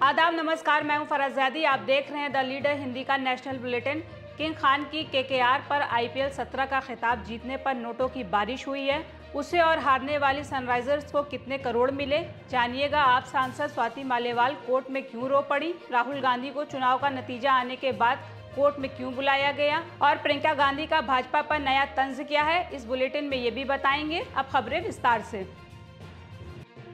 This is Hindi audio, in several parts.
आदाब, नमस्कार। मैं हूं फराजादी। आप देख रहे हैं द लीडर हिंदी का नेशनल बुलेटिन। किंग खान की केकेआर पर आईपीएल 17 का खिताब जीतने पर नोटों की बारिश हुई है। उसे और हारने वाली सनराइजर्स को कितने करोड़ मिले, जानिएगा। आप सांसद स्वाति मालेवाल कोर्ट में क्यों रो पड़ी, राहुल गांधी को चुनाव का नतीजा आने के बाद कोर्ट में क्यों बुलाया गया, और प्रियंका गांधी का भाजपा पर नया तंज क्या है, इस बुलेटिन में ये भी बताएंगे। अब खबरें विस्तार से।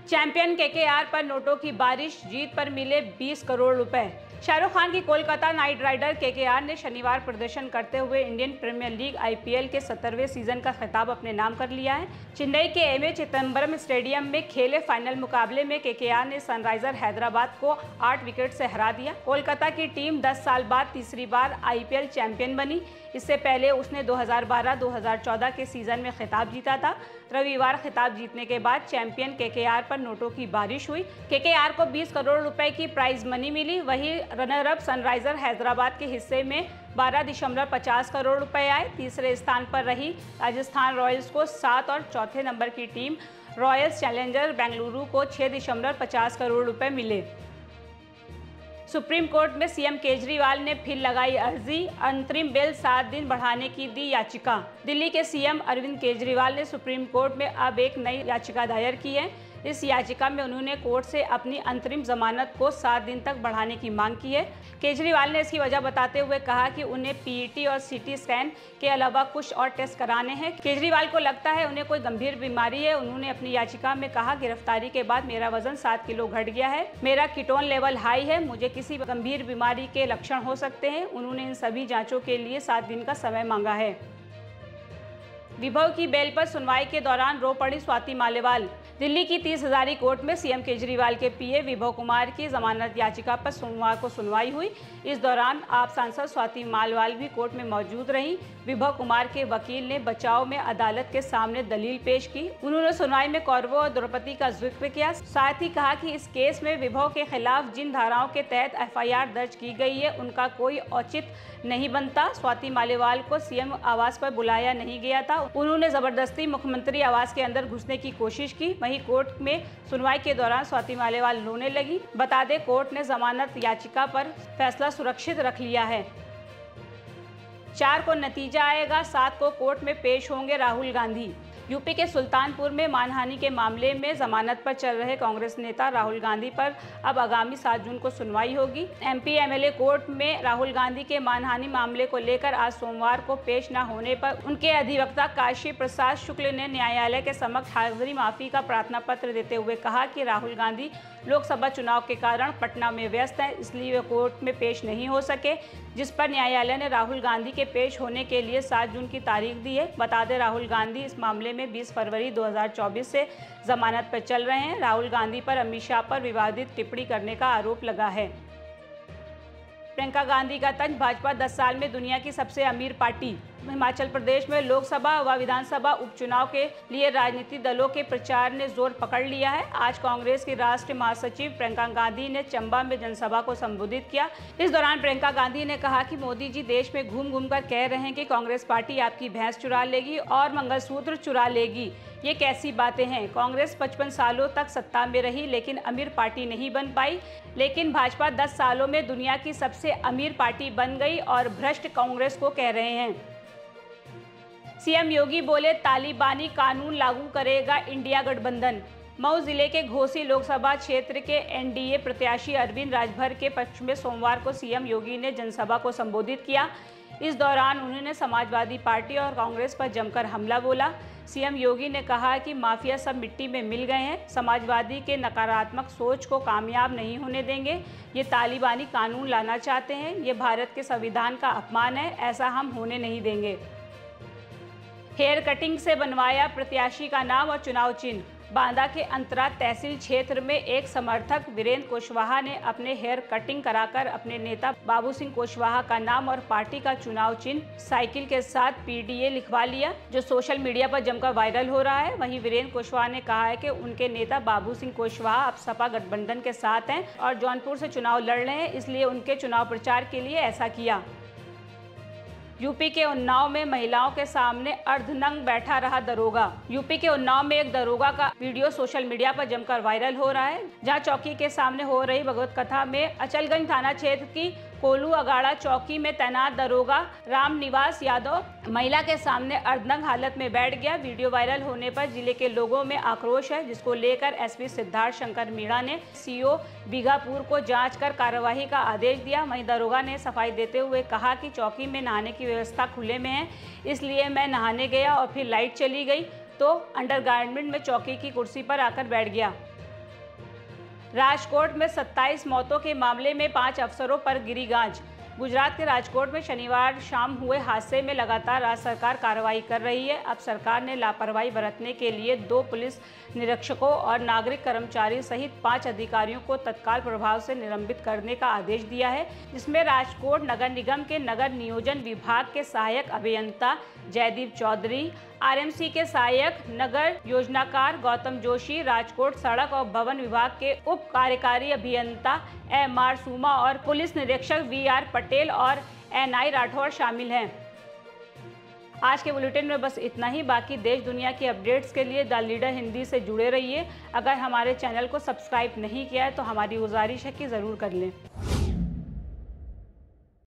चैंपियन केकेआर पर नोटों की बारिश, जीत पर मिले 20 करोड़ रुपए। शाहरुख खान की कोलकाता नाइट राइडर केकेआर ने शनिवार प्रदर्शन करते हुए इंडियन प्रीमियर लीग आईपीएल के 17वें सीजन का खिताब अपने नाम कर लिया है। चेन्नई के एमए चिदंबरम स्टेडियम में खेले फाइनल मुकाबले में केकेआर ने सनराइजर हैदराबाद को 8 विकेट से हरा दिया। कोलकाता की टीम 10 साल बाद तीसरी बार आईपीएल चैंपियन बनी। इससे पहले उसने 2012-2014 के सीजन में खिताब जीता था। रविवार खिताब जीतने के बाद चैंपियन केकेआर पर नोटों की बारिश हुई। केकेआर को 20 करोड़ रुपए की प्राइज मनी मिली। वहीं रनर अप सनराइजर हैदराबाद के हिस्से में 12.50 करोड़ रुपए आए। तीसरे स्थान पर रही राजस्थान रॉयल्स को 7 और चौथे नंबर की टीम रॉयल्स चैलेंजर बेंगलुरु को 6.50 करोड़ रुपए मिले। सुप्रीम कोर्ट में सीएम केजरीवाल ने फिर लगाई अर्जी, अंतरिम बेल 7 दिन बढ़ाने की दी याचिका। दिल्ली के सीएम अरविंद केजरीवाल ने सुप्रीम कोर्ट में अब एक नई याचिका दायर की है। इस याचिका में उन्होंने कोर्ट से अपनी अंतरिम जमानत को 7 दिन तक बढ़ाने की मांग की है। केजरीवाल ने इसकी वजह बताते हुए कहा कि उन्हें पीईटी और सीटी स्कैन के अलावा कुछ और टेस्ट कराने हैं। केजरीवाल को लगता है उन्हें कोई गंभीर बीमारी है। उन्होंने अपनी याचिका में कहा, गिरफ्तारी के बाद मेरा वजन 7 किलो घट गया है, मेरा कीटोन लेवल हाई है, मुझे किसी गंभीर बीमारी के लक्षण हो सकते हैं। उन्होंने इन सभी जाँचों के लिए 7 दिन का समय मांगा है। विभव की बेल पर सुनवाई के दौरान रो पड़ी स्वाति मालेवाल। दिल्ली की 30 हजारी कोर्ट में सीएम केजरीवाल के पीए विभव कुमार की जमानत याचिका पर सोमवार को सुनवाई हुई। इस दौरान आप सांसद स्वाति मालेवाल भी कोर्ट में मौजूद रहीं। विभव कुमार के वकील ने बचाव में अदालत के सामने दलील पेश की। उन्होंने सुनवाई में कौरवों और द्रौपदी का जिक्र किया। साथ ही कहा कि इस केस में विभव के खिलाफ जिन धाराओं के तहत एफआईआर दर्ज की गई है उनका कोई औचित्य नहीं बनता। स्वाति मालेवाल को सीएम आवास पर बुलाया नहीं गया था। उन्होंने जबरदस्ती मुख्यमंत्री आवास के अंदर घुसने की कोशिश की। वहीं कोर्ट में सुनवाई के दौरान स्वाति मालेवाल रोने लगी। बता दें, कोर्ट ने जमानत याचिका पर फैसला सुरक्षित रख लिया है। 4 को नतीजा आएगा, 7 को कोर्ट में पेश होंगे राहुल गांधी। यूपी के सुल्तानपुर में मानहानि के मामले में जमानत पर चल रहे कांग्रेस नेता राहुल गांधी पर अब आगामी 7 जून को सुनवाई होगी। एमपी एमएलए कोर्ट में राहुल गांधी के मानहानि मामले को लेकर आज सोमवार को पेश न होने पर उनके अधिवक्ता काशी प्रसाद शुक्ल ने न्यायालय के समक्ष हाजिरी माफी का प्रार्थना पत्र देते हुए कहा कि राहुल गांधी लोकसभा चुनाव के कारण पटना में व्यस्त हैं, इसलिए वे कोर्ट में पेश नहीं हो सके, जिस पर न्यायालय ने राहुल गांधी के पेश होने के लिए 7 जून की तारीख दी है। बता दें, राहुल गांधी इस मामले में 20 फरवरी 2024 से जमानत पर चल रहे हैं। राहुल गांधी पर अमित शाह पर विवादित टिप्पणी करने का आरोप लगा है। प्रियंका गांधी का तंज, भाजपा 10 साल में दुनिया की सबसे अमीर पार्टी। हिमाचल प्रदेश में लोकसभा व विधानसभा उपचुनाव के लिए राजनीतिक दलों के प्रचार ने जोर पकड़ लिया है। आज कांग्रेस की राष्ट्रीय महासचिव प्रियंका गांधी ने चंबा में जनसभा को संबोधित किया। इस दौरान प्रियंका गांधी ने कहा कि मोदी जी देश में घूम घूम कर कह रहे हैं कि कांग्रेस पार्टी आपकी भैंस चुरा लेगी और मंगलसूत्र चुरा लेगी। ये कैसी बातें हैं? कांग्रेस 55 सालों तक सत्ता में रही लेकिन अमीर पार्टी नहीं बन पाई, लेकिन भाजपा 10 सालों में दुनिया की सबसे अमीर पार्टी बन गई और भ्रष्ट कांग्रेस को कह रहे हैं। सीएम योगी बोले, तालिबानी कानून लागू करेगा इंडिया गठबंधन। मऊ जिले के घोसी लोकसभा क्षेत्र के एनडीए प्रत्याशी अरविंद राजभर के पक्ष में सोमवार को सीएम योगी ने जनसभा को संबोधित किया। इस दौरान उन्होंने समाजवादी पार्टी और कांग्रेस पर जमकर हमला बोला। सीएम योगी ने कहा कि माफिया सब मिट्टी में मिल गए हैं, समाजवादी के नकारात्मक सोच को कामयाब नहीं होने देंगे। ये तालिबानी कानून लाना चाहते हैं, ये भारत के संविधान का अपमान है, ऐसा हम होने नहीं देंगे। हेयर कटिंग से बनवाया प्रत्याशी का नाम और चुनाव चिन्ह। बांदा के अंतरा तहसील क्षेत्र में एक समर्थक वीरेंद्र कुशवाहा ने अपने हेयर कटिंग कराकर अपने नेता बाबू सिंह कुशवाहा का नाम और पार्टी का चुनाव चिन्ह साइकिल के साथ पीडीए लिखवा लिया, जो सोशल मीडिया पर जमकर वायरल हो रहा है। वहीं वीरेंद्र कुशवाहा ने कहा है कि उनके नेता बाबू सिंह कुशवाहा अब सपा गठबंधन के साथ हैं और जौनपुर से चुनाव लड़ रहे हैं, इसलिए उनके चुनाव प्रचार के लिए ऐसा किया। यूपी के उन्नाव में महिलाओं के सामने अर्धनंग बैठा रहा दरोगा। यूपी के उन्नाव में एक दरोगा का वीडियो सोशल मीडिया पर जमकर वायरल हो रहा है, जहां चौकी के सामने हो रही भगवत कथा में अचलगंज थाना क्षेत्र की कोलू अगाड़ा चौकी में तैनात दरोगा रामनिवास यादव महिला के सामने अर्धनंग हालत में बैठ गया। वीडियो वायरल होने पर जिले के लोगों में आक्रोश है, जिसको लेकर एसपी सिद्धार्थ शंकर मीणा ने सीओ बीघापुर को जांच कर कार्यवाही का आदेश दिया। वहीं दरोगा ने सफाई देते हुए कहा कि चौकी में नहाने की व्यवस्था खुले में है, इसलिए मैं नहाने गया और फिर लाइट चली गई तो अंडरगारमेंट में चौकी की कुर्सी पर आकर बैठ गया। राजकोट में 27 मौतों के मामले में 5 अफसरों पर गिरी गाज। गुजरात के राजकोट में शनिवार शाम हुए हादसे में लगातार राज्य सरकार कार्रवाई कर रही है। अब सरकार ने लापरवाही बरतने के लिए 2 पुलिस निरीक्षकों और नागरिक कर्मचारी सहित 5 अधिकारियों को तत्काल प्रभाव से निलंबित करने का आदेश दिया है, जिसमें राजकोट नगर निगम के नगर नियोजन विभाग के सहायक अभियंता जयदीप चौधरी, आरएमसी के सहायक नगर योजनाकार गौतम जोशी, राजकोट सड़क और भवन विभाग के उप कार्यकारी अभियंता एमआर सुमा और पुलिस निरीक्षक वीआर पटेल और एनआई राठौर शामिल हैं। आज के बुलेटिन में बस इतना ही। बाकी देश दुनिया की अपडेट्स के लिए द लीडर हिंदी से जुड़े रहिए। अगर हमारे चैनल को सब्सक्राइब नहीं किया है तो हमारी गुजारिश है कि ज़रूर कर लें।